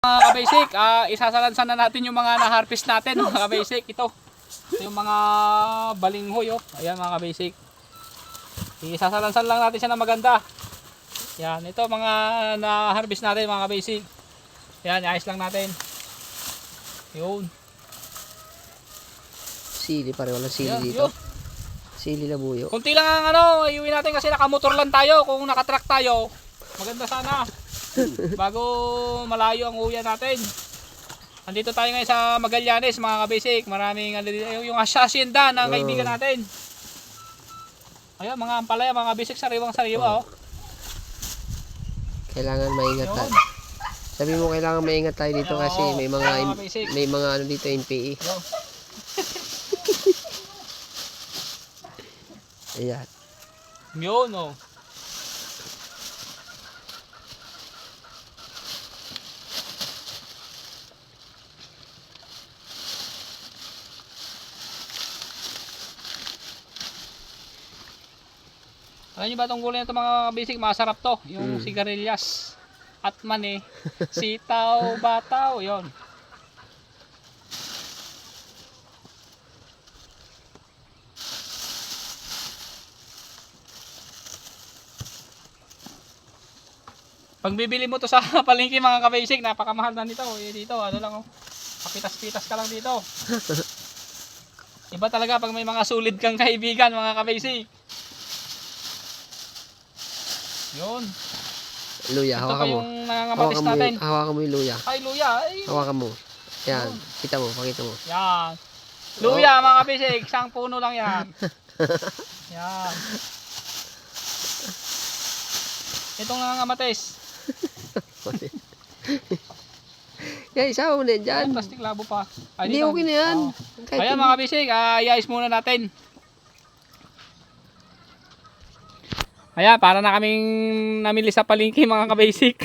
Mga ka-basic, isasalansan na natin yung mga na-harvest natin mga ka-basic. Ito yung mga balinghoy, oh. Ayan mga ka-basic. Isasalansan lang natin siya na maganda. Yan, ito mga na-harvest natin mga ka-basic. Yan, ayos lang natin. Yun. Sili pare, walang sili Yan, dito. yun. Sili labuyo. Kunti lang ang iuwi natin kasi nakamotor lang tayo. Kung nakatruck tayo, maganda sana. Bago malayo ang uwian natin. Andito tayo ngayon sa Magallanes mga ka-basic. Maraming yung hacienda ng kaibigan natin. Ayun mga ampalaya mga ka-basic, sariwang sariwa. Oh. Kailangan maingat tayo. Sabi mo kailangan maingat tayo dito kasi may mga ano dito NPE. Ayan. Yun oh. Alam nyo ba itong gulay na ito mga basic? Masarap to. Yung sigarilyas at mani, sitaw, bataw, yon. Pag bibili mo to sa palengke mga ka-basic, napakamahal na nito. Eh, dito, ano lang oh. Kapitas-pitas ka lang dito. Iba talaga pag may mga sulit kang kaibigan mga ka-basic. Yun. Luya, Ito pa hawakan mo. yung nangangamatis natin. Hawakan mo yung luya. Ay, luya. Ay. Hawakan mo. Yan. Kita mo, pakita mo. Yan. Luya mga kabisig. Isang puno lang yan. Yan. Itong nangangamatis. Yan, isa mo na dyan. Plastic labo pa. Ay, Hindi, dito. okay na yan. Oh. Ayan mga kabisig. Iayos muna natin. Ayan, para na kaming namili sa palengke mga ka-basic.